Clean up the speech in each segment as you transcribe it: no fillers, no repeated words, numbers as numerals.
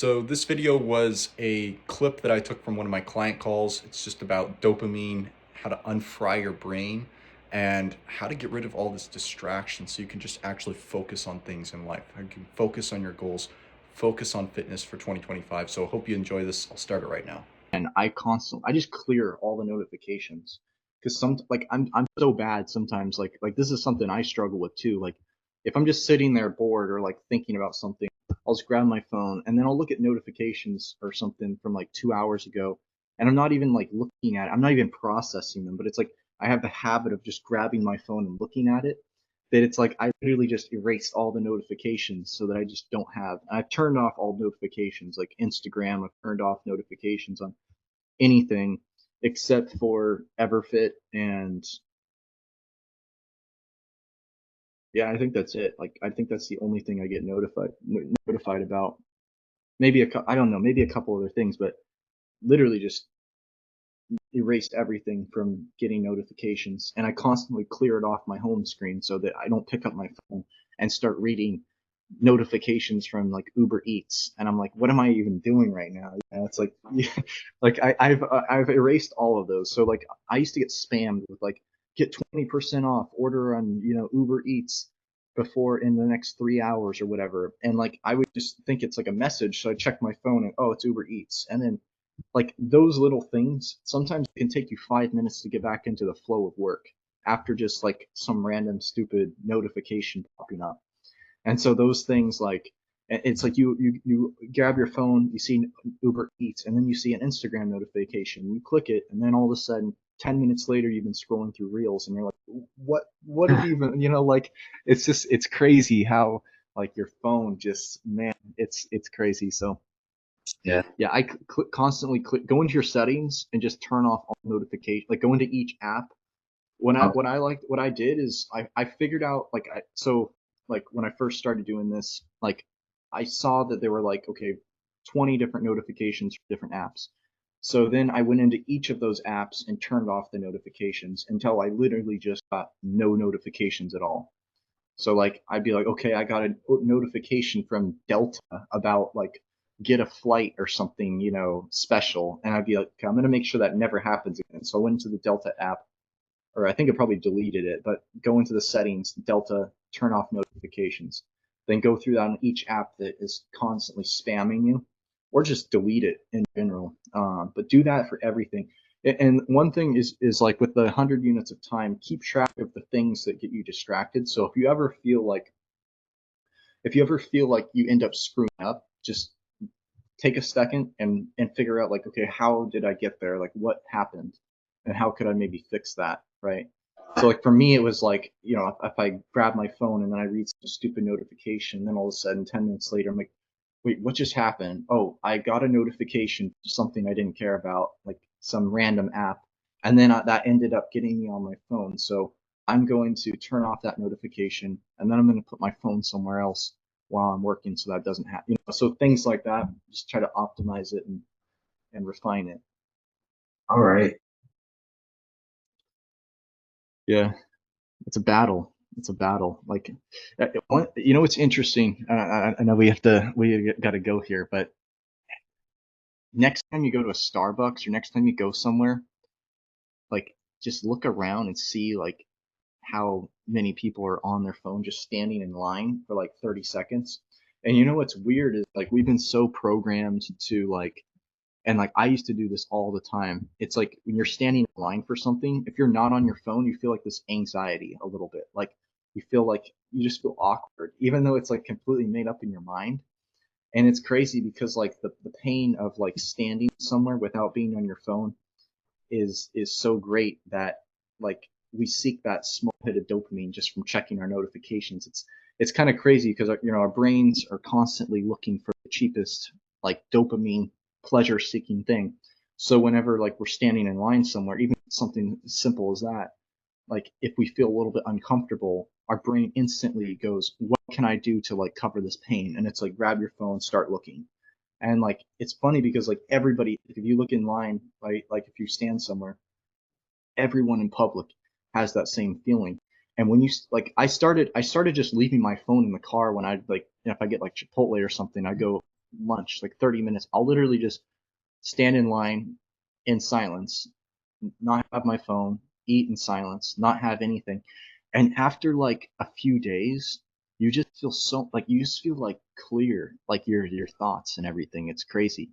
So this video was a clip that I took from one of my client calls. It's just about dopamine, how to unfry your brain, and how to get rid of all this distraction so you can just actually focus on things in life. You can focus on your goals, focus on fitness for 2025. So I hope you enjoy this. I'll start it right now. And I just clear all the notifications because I'm so bad sometimes. Like this is something I struggle with too. Like if I'm just sitting there bored or like thinking about something, I'll just grab my phone and then I'll look at notifications or something from like 2 hours ago, and I'm not even like looking at it. I'm not even processing them, but it's like I have the habit of just grabbing my phone and looking at it. That it's like I literally just erased all the notifications so that I just don't have. I've turned off all notifications, like Instagram. I've turned off notifications on anything except for Everfit, and yeah, I think that's it. Like I think that's the only thing I get notified about. Maybe I don't know, maybe a couple other things, but literally just erased everything from getting notifications, and I constantly clear it off my home screen so that I don't pick up my phone and start reading notifications from like Uber Eats, and I'm like, what am I even doing right now? And it's like, yeah, like I've erased all of those. So like I used to get spammed with like get 20% off, order on Uber Eats before in the next 3 hours or whatever, and like I would just think it's like a message, so I check my phone and oh, it's Uber Eats, and then like those little things sometimes it can take you 5 minutes to get back into the flow of work after just like some random stupid notification popping up. And so those things like it's like you grab your phone, you see Uber Eats, and then you see an Instagram notification. You click it, and then all of a sudden, 10 minutes later, you've been scrolling through Reels, and you're like, what have you even, like it's crazy how like your phone just man, it's crazy. So Yeah. yeah, I constantly go into your settings and just turn off all notifications. Like go into each app. What I did is I figured out like when I first started doing this, like I saw that there were like, okay, 20 different notifications for different apps. So then I went into each of those apps and turned off the notifications until I literally just got no notifications at all. So like I'd be like, okay, I got a notification from Delta about like get a flight or something, special, and I'd be like, okay, I'm gonna make sure that never happens again. So I went into the Delta app, or I think I probably deleted it, but go into the settings, Delta, turn off notifications, then go through that on each app that is constantly spamming you, or just delete it in general. But do that for everything. And one thing is like with the 100 units of time, keep track of the things that get you distracted. So if you ever feel like you end up screwing up, just take a second and figure out like, okay, how did I get there? Like what happened, and how could I maybe fix that, right? So like for me, it was like, if I grab my phone and then I read some stupid notification, then all of a sudden 10 minutes later, I'm like, wait, what just happened? Oh, I got a notification for something I didn't care about, like some random app, and then that ended up getting me on my phone. So I'm going to turn off that notification, and then I'm going to put my phone somewhere else while I'm working so that doesn't happen. So things like that, just try to optimize it and refine it. All right. Yeah, it's a battle. It's a battle. Like, it's interesting. I know we got to go here, but next time you go to a Starbucks or next time you go somewhere, like just look around and see like how many people are on their phone just standing in line for like 30 seconds. And what's weird is like we've been so programmed to like, and like I used to do this all the time. It's like when you're standing in line for something, if you're not on your phone, you feel like this anxiety a little bit. Like you feel like you just feel awkward, even though it's like completely made up in your mind. And it's crazy because like the pain of like standing somewhere without being on your phone is so great that like we seek that small hit of dopamine just from checking our notifications. It's kind of crazy because our brains are constantly looking for the cheapest like dopamine pleasure seeking thing. So whenever like we're standing in line somewhere, even something as simple as that, like if we feel a little bit uncomfortable, our brain instantly goes, what can I do to like cover this pain? And it's like grab your phone, start looking. And like it's funny because like everybody, if you look in line, right, like if you stand somewhere, everyone in public has that same feeling. And when you I started just leaving my phone in the car when I like if I get like Chipotle or something, I go lunch, like 30 minutes. I'll literally just stand in line in silence, not have my phone, eat in silence, not have anything. And after like a few days, you just feel so like you just feel like clear, like your thoughts and everything. It's crazy.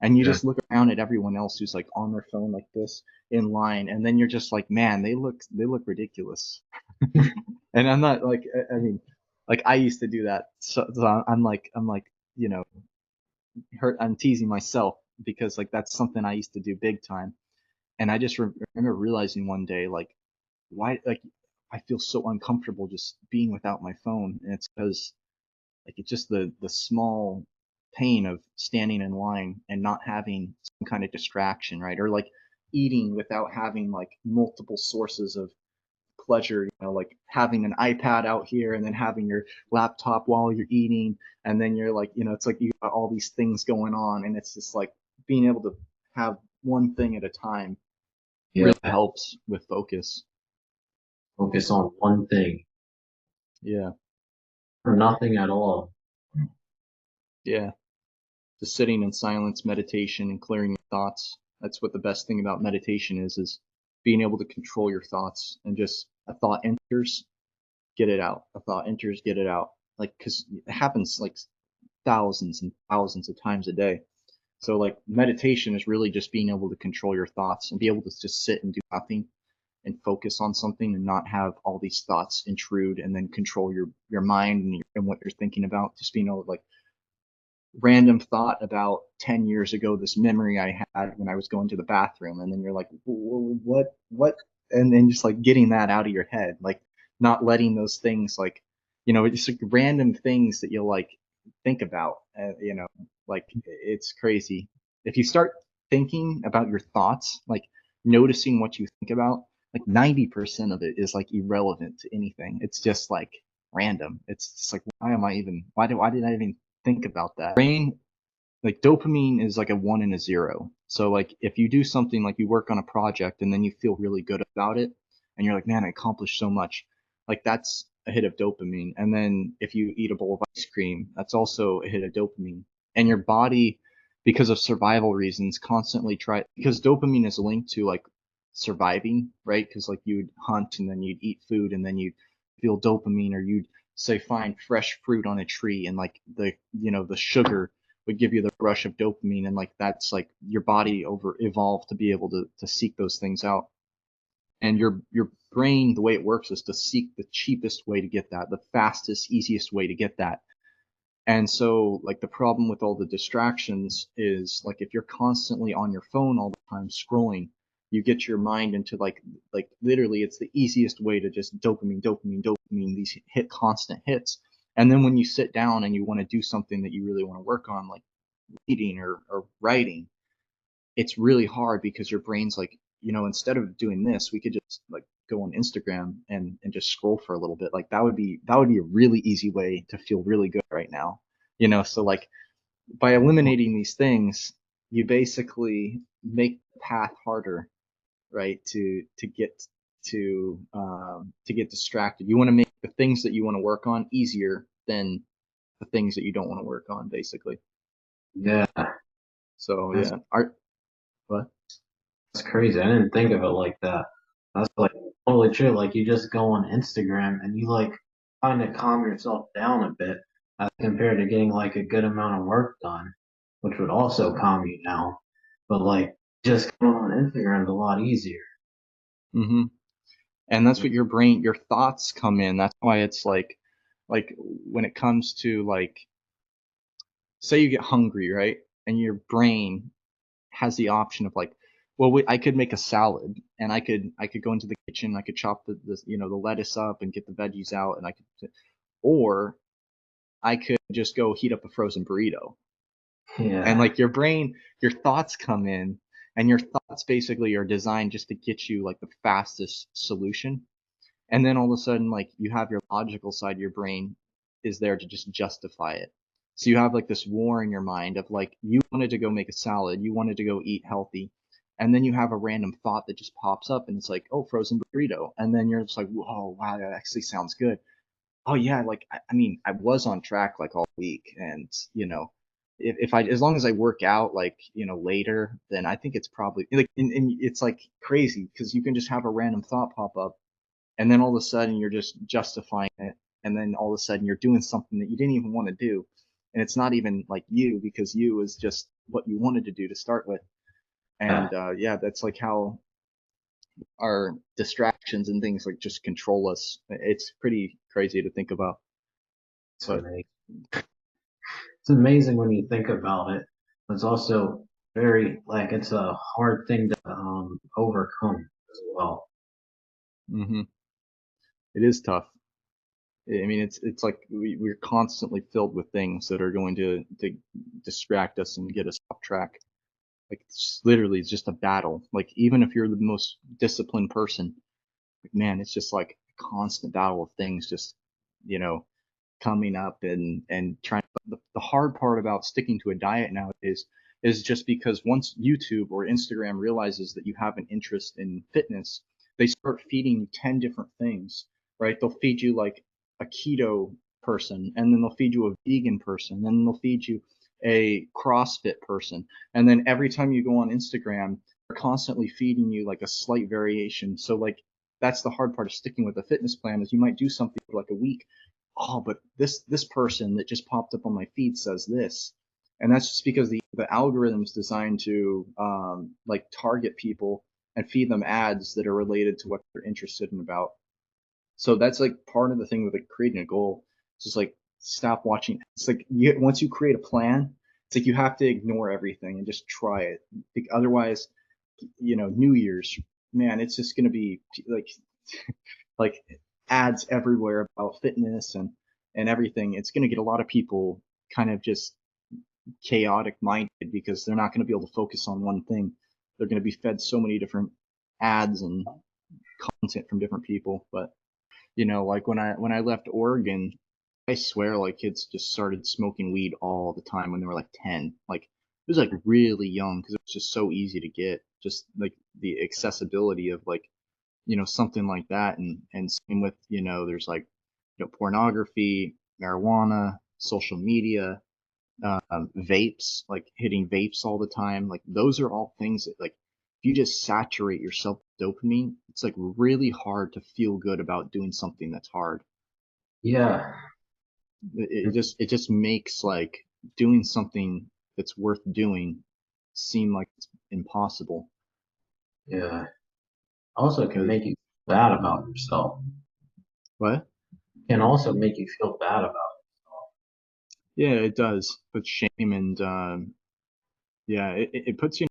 And you Yeah. just look around at everyone else who's like on their phone like this in line, and then you're just like, man, they look ridiculous. And I'm not like I mean, like I used to do that. So I'm like you know hurt. I'm teasing myself because like that's something I used to do big time. And I just remember realizing one day like why like I feel so uncomfortable just being without my phone, and it's because like it's just the small pain of standing in line and not having some kind of distraction, right? Or like eating without having like multiple sources of pleasure, like having an iPad out here and then having your laptop while you're eating, and then you're like, it's like you got all these things going on, and it's just like being able to have one thing at a time Yeah, really helps with focus. focus on one thing Yeah, or nothing at all. yeah. Just sitting in silence, meditation, and clearing your thoughts. That's what the best thing about meditation is being able to control your thoughts and just a thought enters, get it out. A thought enters, get it out. Like, because it happens like thousands and thousands of times a day. So, like, meditation is really just being able to control your thoughts and be able to just sit and do nothing and focus on something and not have all these thoughts intrude and then control your mind and what you're thinking about. Just being able to like random thought about 10 years ago, this memory I had when I was going to the bathroom. And then you're like, what? And then just like getting that out of your head, like not letting those things like, just like random things that you'll like think about, like it's crazy. If you start thinking about your thoughts, like noticing what you think about, like 90% of it is like irrelevant to anything. It's just like random. It's just like, why did I even think about that? Brain, like dopamine is like a one and a zero. So like if you do something like you work on a project and then you feel really good about it and you're like, man, I accomplished so much. Like that's a hit of dopamine. And then if you eat a bowl of ice cream, that's also a hit of dopamine. And your body, because of survival reasons, constantly because dopamine is linked to like surviving, right? Because like you'd hunt and then you'd eat food and then you'd feel dopamine, or you'd say find fresh fruit on a tree and like the sugar would give you the rush of dopamine, and like that's like your body over evolved to be able to seek those things out. And your brain, the way it works is to seek the cheapest way to get that, the fastest, easiest way to get that. And so like the problem with all the distractions is like if you're constantly on your phone all the time scrolling, you get your mind into like literally it's the easiest way to just dopamine, dopamine, dopamine, these constant hits. And then when you sit down and you want to do something that you really want to work on, like reading or writing, it's really hard because your brain's like, instead of doing this, we could just like go on Instagram and just scroll for a little bit. Like that would be a really easy way to feel really good right now. So like by eliminating these things, you basically make the path harder, right? To get distracted. You want to make the things that you want to work on easier than the things that you don't want to work on, basically. Yeah, So that's yeah, art. What? that's crazy. I didn't think of it like that. That's like totally true. Like you just go on Instagram and you like kind of calm yourself down a bit as compared to getting like a good amount of work done, which would also calm you down. But like just going on Instagram is a lot easier. Mm-hmm. And that's what your thoughts come in. That's why it's like when it comes to like, say you get hungry, right? And your brain has the option of like, well, I could make a salad, and I could go into the kitchen, I could chop the lettuce up and get the veggies out, and or I could just go heat up a frozen burrito. And Yeah, like your thoughts come in, and your thoughts basically are designed just to get you like the fastest solution. And then all of a sudden, like you have your logical side of your brain is there to just justify it. So you have like this war in your mind of like you wanted to go make a salad, you wanted to go eat healthy, and then you have a random thought that just pops up and it's like, oh, frozen burrito. And then you're just like, whoa, wow, that actually sounds good. Oh yeah, like I mean, I was on track like all week, and if I, as long as I work out like, later, then I think it's probably like, and it's like crazy because you can just have a random thought pop up, and then all of a sudden you're just justifying it, and then all of a sudden you're doing something that you didn't even want to do, and it's not even like you, because you is just what you wanted to do to start with. Yeah, And yeah, that's like how our distractions and things like just control us. It's pretty crazy to think about. it's But amazing. It's amazing when you think about it. It's also very like it's a hard thing to overcome as well. hmm it is tough. I mean, it's like we're constantly filled with things that are going to distract us and get us off track. Like it's literally it's just a battle. Like even if you're the most disciplined person, like, man, it's just like a constant battle of things just, you know, coming up and trying. The hard part about sticking to a diet nowadays is just because once YouTube or Instagram realizes that you have an interest in fitness, they start feeding you 10 different things, right? They'll feed you like a keto person, and then they'll feed you a vegan person, and then they'll feed you a CrossFit person. And then every time you go on Instagram, they're constantly feeding you like a slight variation. So like that's the hard part of sticking with a fitness plan, is you might do something for like a week. Oh, but this person that just popped up on my feed says this, and that's just because the algorithm's designed to like target people and feed them ads that are related to what they're interested in about. So that's like part of the thing with like creating a goal. It's just like stop watching. It's like once you create a plan, it's like you have to ignore everything and just try it. Like, otherwise, New Year's, man, it's just gonna be like like ads everywhere about fitness and everything. It's gonna get a lot of people kind of just chaotic minded because they're not gonna be able to focus on one thing. They're gonna be fed so many different ads and content from different people. But like when I left Oregon, I swear like kids just started smoking weed all the time when they were like 10. Like it was like really young because it was just so easy to get. Just like the accessibility of like something like that. And same with there's like pornography, marijuana, social media, vapes, like hitting vapes all the time. Like those are all things that like if you just saturate yourself with dopamine, it's like really hard to feel good about doing something that's hard. Yeah, It just makes like doing something that's worth doing seem like it's impossible. yeah. Also, can 'Cause- make you feel bad about yourself. what? Can also make you feel bad about yourself. Yeah, it does. But shame and yeah, it puts you